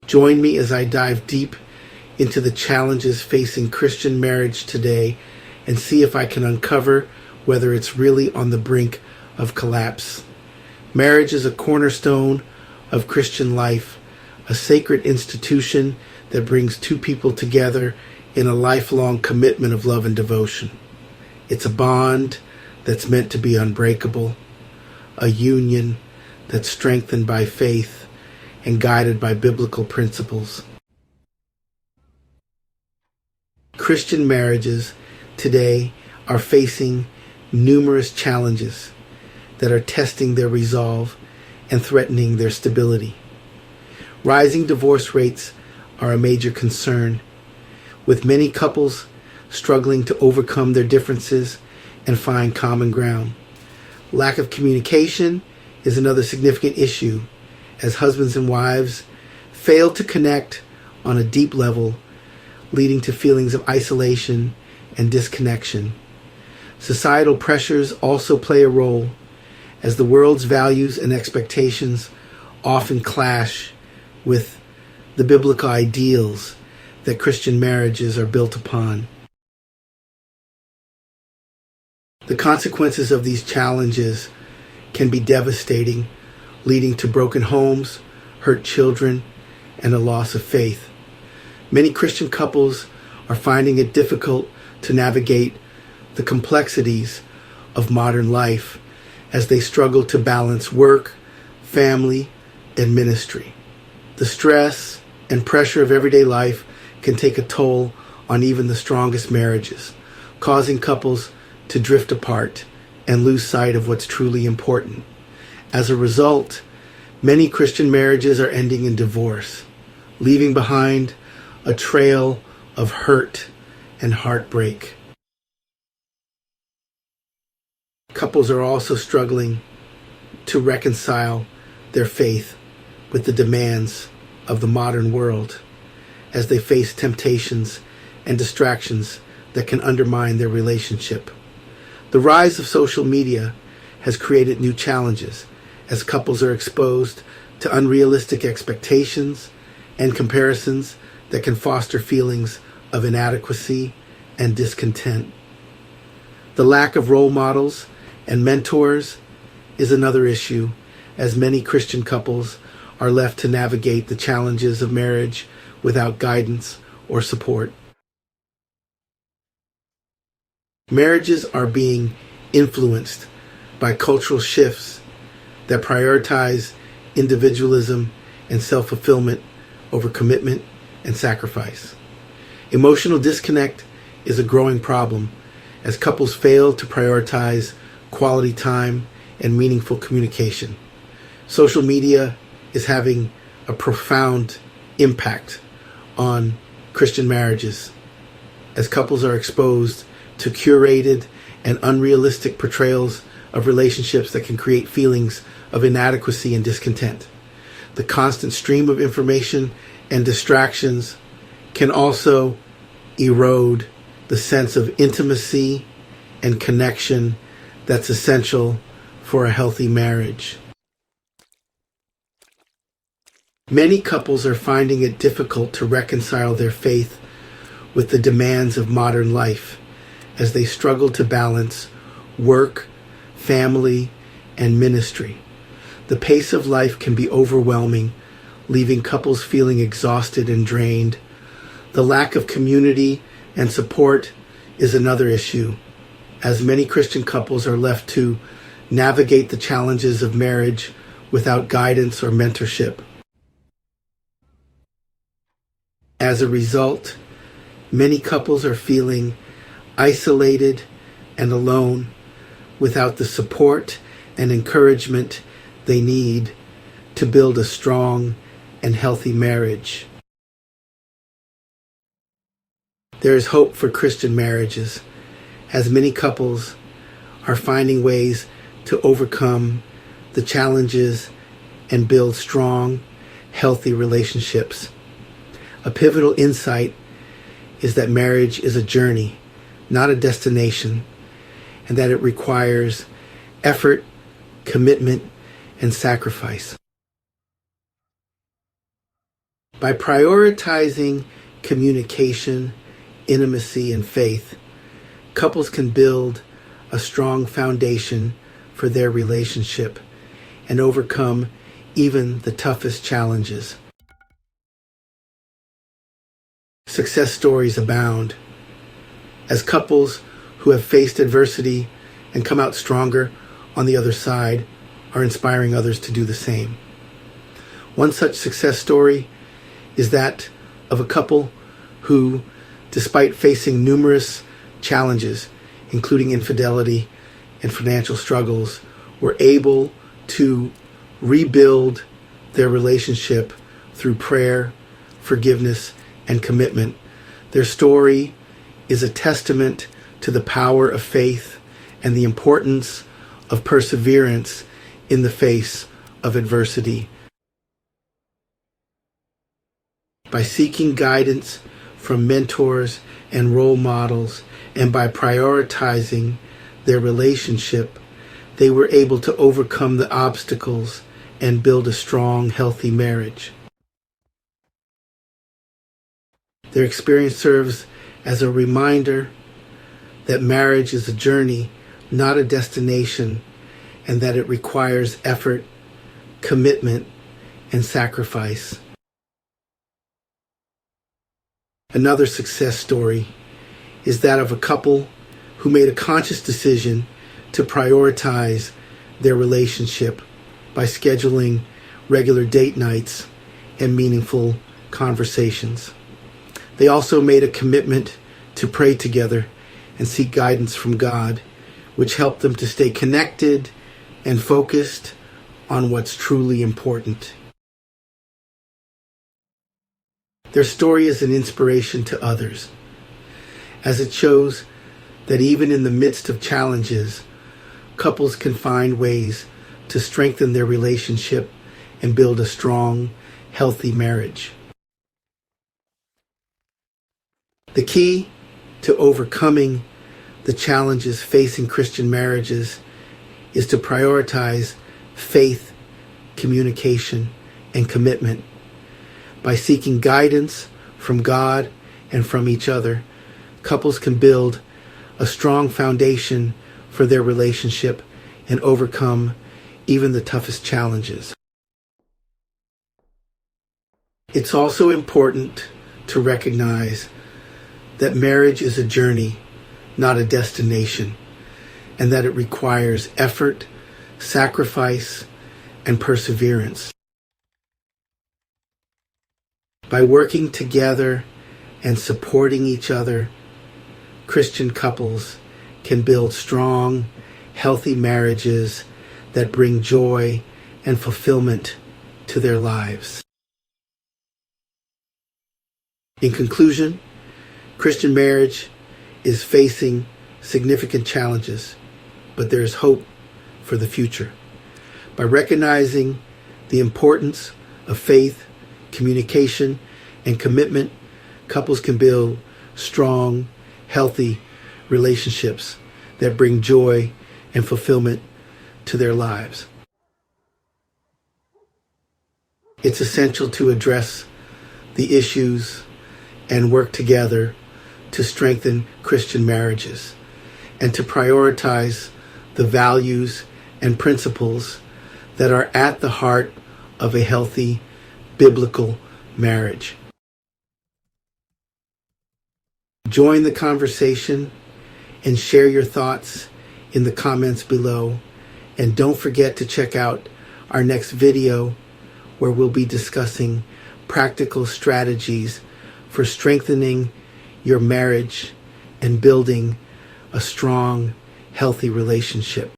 Join me as I dive deep into the challenges facing Christian marriage today and see if I can uncover whether it's really on the brink of collapse. Marriage is a cornerstone of Christian life, a sacred institution that brings two people together in a lifelong commitment of love and devotion. It's a bond that's meant to be unbreakable, a union that's strengthened by faith and guided by biblical principles. Christian marriages today are facing numerous challenges that are testing their resolve and threatening their stability. Rising divorce rates are a major concern, with many couples struggling to overcome their differences and find common ground. Lack of communication is another significant issue, as husbands and wives fail to connect on a deep level, leading to feelings of isolation and disconnection. Societal pressures also play a role, as the world's values and expectations often clash with the biblical ideals that Christian marriages are built upon. The consequences of these challenges can be devastating, leading to broken homes, hurt children, and a loss of faith. Many Christian couples are finding it difficult to navigate the complexities of modern life as they struggle to balance work, family, and ministry. The stress and pressure of everyday life can take a toll on even the strongest marriages, causing couples to drift apart and lose sight of what's truly important. As a result, many Christian marriages are ending in divorce, leaving behind a trail of hurt and heartbreak. Couples are also struggling to reconcile their faith with the demands of the modern world as they face temptations and distractions that can undermine their relationship. The rise of social media has created new challenges as couples are exposed to unrealistic expectations and comparisons that can foster feelings of inadequacy and discontent. The lack of role models and mentors is another issue, as many Christian couples are left to navigate the challenges of marriage without guidance or support. Marriages are being influenced by cultural shifts that prioritize individualism and self-fulfillment over commitment and sacrifice. Emotional disconnect is a growing problem as couples fail to prioritize quality time and meaningful communication. Social media is having a profound impact on Christian marriages as couples are exposed to curated and unrealistic portrayals of relationships that can create feelings of inadequacy and discontent. The constant stream of information and distractions can also erode the sense of intimacy and connection that's essential for a healthy marriage. Many couples are finding it difficult to reconcile their faith with the demands of modern life as they struggle to balance work, family, and ministry. The pace of life can be overwhelming, leaving couples feeling exhausted and drained. The lack of community and support is another issue, as many Christian couples are left to navigate the challenges of marriage without guidance or mentorship. As a result, many couples are feeling isolated and alone without the support and encouragement they need to build a strong and healthy marriage. There is hope for Christian marriages, as many couples are finding ways to overcome the challenges and build strong, healthy relationships. A pivotal insight is that marriage is a journey, not a destination, and that it requires effort, commitment, and sacrifice. By prioritizing communication, intimacy, and faith, couples can build a strong foundation for their relationship and overcome even the toughest challenges. Success stories abound, as couples who have faced adversity and come out stronger on the other side are inspiring others to do the same. One such success story is that of a couple who, despite facing numerous challenges, including infidelity and financial struggles, were able to rebuild their relationship through prayer, forgiveness, and commitment. Their story is a testament to the power of faith and the importance of perseverance in the face of adversity. By seeking guidance from mentors and role models, and by prioritizing their relationship, they were able to overcome the obstacles and build a strong, healthy marriage. Their experience serves as a reminder that marriage is a journey, not a destination, and that it requires effort, commitment, and sacrifice. Another success story is that of a couple who made a conscious decision to prioritize their relationship by scheduling regular date nights and meaningful conversations. They also made a commitment to pray together and seek guidance from God, which helped them to stay connected and focused on what's truly important. Their story is an inspiration to others, as it shows that even in the midst of challenges, couples can find ways to strengthen their relationship and build a strong, healthy marriage. The key to overcoming the challenges facing Christian marriages is to prioritize faith, communication, and commitment. By seeking guidance from God and from each other, couples can build a strong foundation for their relationship and overcome even the toughest challenges. It's also important to recognize that marriage is a journey, not a destination, and that it requires effort, sacrifice, and perseverance. By working together and supporting each other, Christian couples can build strong, healthy marriages that bring joy and fulfillment to their lives. In conclusion, Christian marriage is facing significant challenges, but there is hope for the future. By recognizing the importance of faith, communication, and commitment, couples can build strong, healthy relationships that bring joy and fulfillment to their lives. It's essential to address the issues and work together to strengthen Christian marriages and to prioritize the values and principles that are at the heart of a healthy biblical marriage. Join the conversation and share your thoughts in the comments below. And don't forget to check out our next video where we'll be discussing practical strategies for strengthening your marriage and building a strong, healthy relationship.